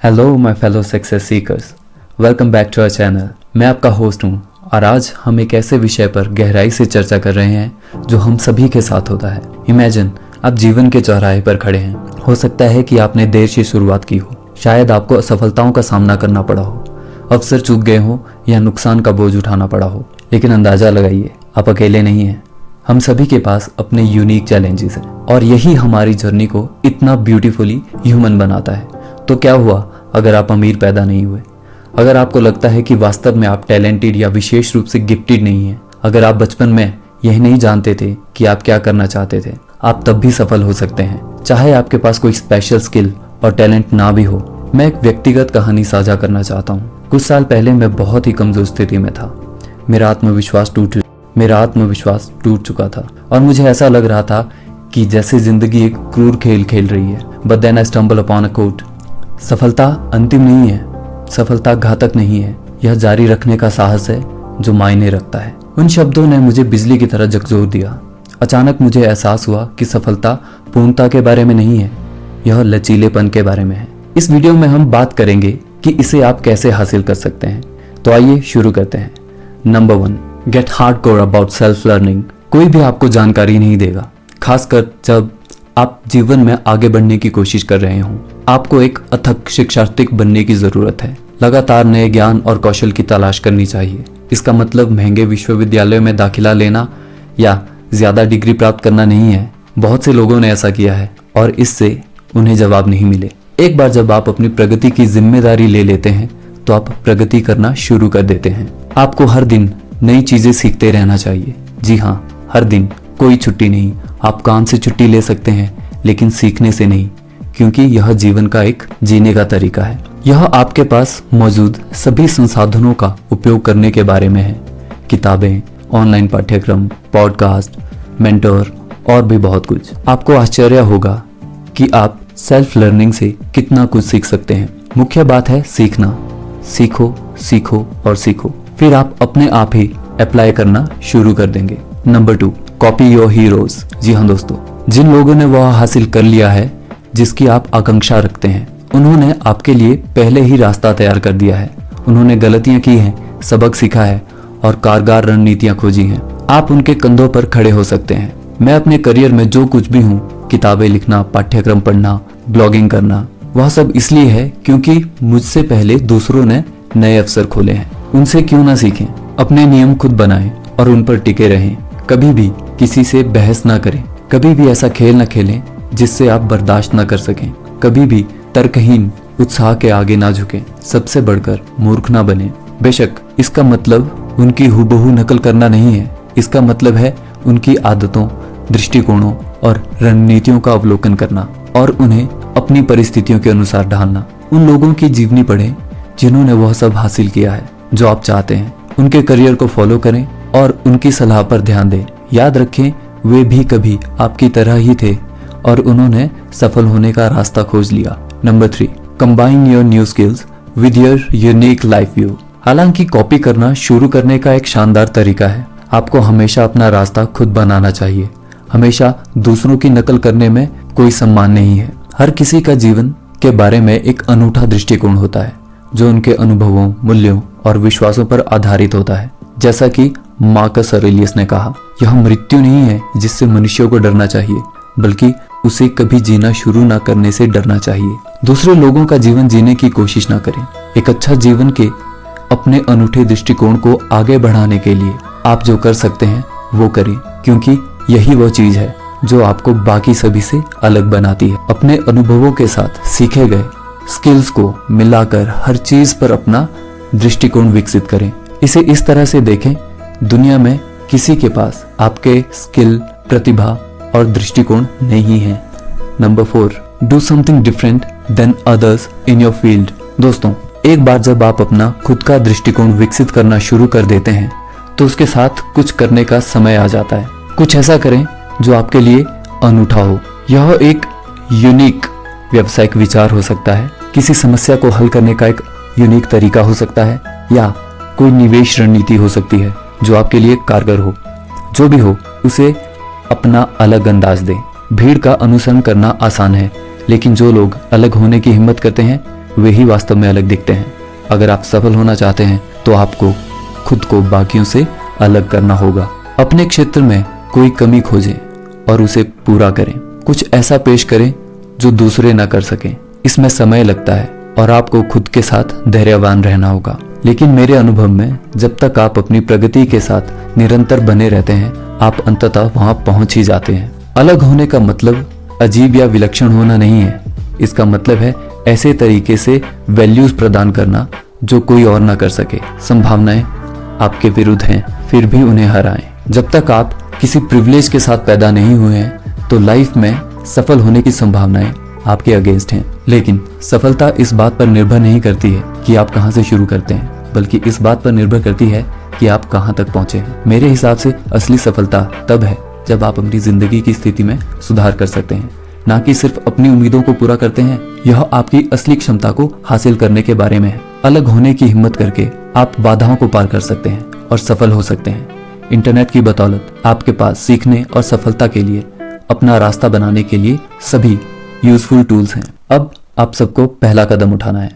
Hello my fellow success seekers, welcome back to our channel. मैं आपका host हूँ और आज हम एक ऐसे विषय पर गहराई से चर्चा कर रहे हैं जो हम सभी के साथ होता है। इमेजिन आप जीवन के चौराहे पर खड़े हैं। हो सकता है कि आपने देर से शुरुआत की हो, शायद आपको असफलताओं का सामना करना पड़ा हो, अवसर चूक गए हो या नुकसान का बोझ उठाना पड़ा हो। लेकिन अंदाजा लगाइए, आप अकेले नहीं हैं। हम सभी के पास अपने यूनिक चैलेंजेस हैं और यही हमारी जर्नी को इतना ब्यूटीफुली ह्यूमन बनाता है। तो क्या हुआ अगर आप अमीर पैदा नहीं हुए? अगर आपको लगता है कि वास्तव में आप टैलेंटेड या विशेष रूप से गिफ्टेड नहीं हैं, अगर आप बचपन में यही नहीं जानते थे कि आप क्या करना चाहते थे, आप तब भी सफल हो सकते हैं, चाहे आपके पास कोई स्पेशल स्किल और टैलेंट ना भी हो। मैं एक व्यक्तिगत कहानी साझा करना चाहता हूँ। कुछ साल पहले मैं बहुत ही कमजोर स्थिति में था। मेरा आत्मविश्वास टूट चुका था और मुझे ऐसा लग रहा था कि जैसे जिंदगी एक क्रूर खेल खेल रही है। But then I stumble upon a quote, सफलता अंतिम नहीं है, सफलता घातक नहीं है, यह जारी रखने का साहस है जो मायने रखता है। उन शब्दों ने मुझे बिजली की तरह झकझोर दिया। अचानक मुझे एहसास हुआ कि सफलता पूर्णता के बारे में नहीं है, यह लचीलेपन के बारे में है। इस वीडियो में हम बात करेंगे कि इसे आप कैसे हासिल कर सकते हैं। तो आइए शुरू करते हैं। Number 1, get hardcore about self learning. कोई भी आपको जानकारी नहीं देगा, खासकर जब आप जीवन में आगे बढ़ने की कोशिश कर रहे हों। आपको एक अथक शिक्षार्थी बनने की जरूरत है। लगातार नए ज्ञान और कौशल की तलाश करनी चाहिए। इसका मतलब महंगे विश्वविद्यालयों में दाखिला लेना या ज्यादा डिग्री प्राप्त करना नहीं है। बहुत से लोगों ने ऐसा किया है और इससे उन्हें जवाब नहीं मिले। एक बार जब आप अपनी प्रगति की जिम्मेदारी ले लेते हैं तो आप प्रगति करना शुरू कर देते हैं। आपको हर दिन नई चीजें सीखते रहना चाहिए। जी हाँ, हर दिन, कोई छुट्टी नहीं। आप काम से छुट्टी ले सकते हैं लेकिन सीखने से नहीं, क्योंकि यह जीवन का एक जीने का तरीका है। यह आपके पास मौजूद सभी संसाधनों का उपयोग करने के बारे में है। किताबें, ऑनलाइन पाठ्यक्रम, पॉडकास्ट, मेंटर और भी बहुत कुछ। आपको आश्चर्य होगा कि आप सेल्फ लर्निंग से कितना कुछ सीख सकते हैं। मुख्य बात है सीखना। सीखो, सीखो और सीखो, फिर आप अपने आप ही अप्लाई करना शुरू कर देंगे। Number 2, copy your heroes. जी हाँ दोस्तों, जिन लोगों ने वह हासिल कर लिया है जिसकी आप आकांक्षा रखते हैं, उन्होंने आपके लिए पहले ही रास्ता तैयार कर दिया है। उन्होंने गलतियां की हैं, सबक सीखा है और कारगर रणनीतियां खोजी हैं। आप उनके कंधों पर खड़े हो सकते हैं। मैं अपने करियर में जो कुछ भी हूँ, किताबें लिखना, पाठ्यक्रम पढ़ना, ब्लॉगिंग करना, वह सब इसलिए है क्योंकि मुझसे पहले दूसरों ने नए अवसर खोले हैं। उनसे क्यों ना सीखें। अपने नियम खुद बनाएं और उन पर टिके रहें। कभी भी किसी से बहस ना करें। कभी भी ऐसा खेल न खेलें जिससे आप बर्दाश्त न कर सकें। कभी भी तर्कहीन उत्साह के आगे ना झुकें। सबसे बढ़कर मूर्ख ना बने। बेशक इसका मतलब उनकी हूबहू नकल करना नहीं है। इसका मतलब है उनकी आदतों, दृष्टिकोणों और रणनीतियों का अवलोकन करना और उन्हें अपनी परिस्थितियों के अनुसार ढालना। उन लोगों की जीवनी पढ़ें जिन्होंने वह सब हासिल किया है जो आप चाहते हैं। उनके करियर को फॉलो करें और उनकी सलाह पर ध्यान दें। याद रखें, वे भी कभी आपकी तरह ही थे और उन्होंने सफल होने का रास्ता खोज लिया। Number 3, combine your new skills with your unique life view. हालांकि कॉपी करना शुरू करने का एक शानदार तरीका है, आपको हमेशा अपना रास्ता खुद बनाना चाहिए। हमेशा दूसरों की नकल करने में कोई सम्मान नहीं है। हर किसी का जीवन के बारे में एक अनूठा दृष्टिकोण होता है जो उनके अनुभवों, मूल्यों और विश्वासों पर आधारित होता है। जैसा कि मार्कस ऑरेलियस ने कहा, यह मृत्यु नहीं है जिससे मनुष्यों को डरना चाहिए, बल्कि उसे कभी जीना शुरू न करने से डरना चाहिए। दूसरे लोगों का जीवन जीने की कोशिश न करें। एक अच्छा जीवन के अपने अनूठे दृष्टिकोण को आगे बढ़ाने के लिए आप जो कर सकते हैं वो करें, क्योंकि यही वो चीज है जो आपको बाकी सभी से अलग बनाती है। अपने अनुभवों के साथ सीखे गए स्किल्स को मिलाकर हर चीज पर अपना दृष्टिकोण विकसित करें। इसे इस तरह से देखें, दुनिया में किसी के पास आपके स्किल, प्रतिभा और दृष्टिकोण नहीं है। Number 4, do something different than others in your field. दोस्तों, एक बार जब आप अपना खुद का दृष्टिकोण विकसित करना शुरू कर देते हैं तो उसके साथ कुछ करने का समय आ जाता है। कुछ ऐसा करें जो आपके लिए अनूठा हो। यह एक यूनिक व्यावसायिक विचार हो सकता है, किसी समस्या को हल करने का एक यूनिक तरीका हो सकता है, या कोई निवेश रणनीति हो सकती है जो आपके लिए कारगर हो। जो भी हो, उसे अपना अलग अंदाज दें। भीड़ का अनुसरण करना आसान है, लेकिन जो लोग अलग होने की हिम्मत करते हैं वे ही वास्तव में अलग दिखते हैं। अगर आप सफल होना चाहते हैं तो आपको खुद को बाकियों से अलग करना होगा। अपने क्षेत्र में कोई कमी खोजें और उसे पूरा करें। कुछ ऐसा पेश करें जो दूसरे ना कर सकें। इसमें समय लगता है और आपको खुद के साथ धैर्यवान रहना होगा, लेकिन मेरे अनुभव में जब तक आप अपनी प्रगति के साथ निरंतर बने रहते हैं, आप अंततः वहां पहुंच ही जाते हैं। अलग होने का मतलब अजीब या विलक्षण होना नहीं है। इसका मतलब है ऐसे तरीके से वैल्यूज प्रदान करना जो कोई और ना कर सके। संभावनाएं आपके विरुद्ध हैं, फिर भी उन्हें हराएं। जब तक आप किसी प्रिविलेज के साथ पैदा नहीं हुए हैं तो लाइफ में सफल होने की संभावनाएं आपके अगेंस्ट हैं। लेकिन सफलता इस बात पर निर्भर नहीं करती है कि आप कहां से शुरू करते हैं, बल्कि इस बात पर निर्भर करती है कि आप कहां तक पहुंचे हैं। मेरे हिसाब से असली सफलता तब है जब आप अपनी जिंदगी की स्थिति में सुधार कर सकते हैं, ना कि सिर्फ अपनी उम्मीदों को पूरा करते हैं। यह आपकी असली क्षमता को हासिल करने के बारे में है। अलग होने की हिम्मत करके आप बाधाओं को पार कर सकते हैं और सफल हो सकते हैं। इंटरनेट की बदौलत आपके पास सीखने और सफलता के लिए अपना रास्ता बनाने के लिए सभी यूजफुल टूल्स हैं। अब आप सबको पहला कदम उठाना है।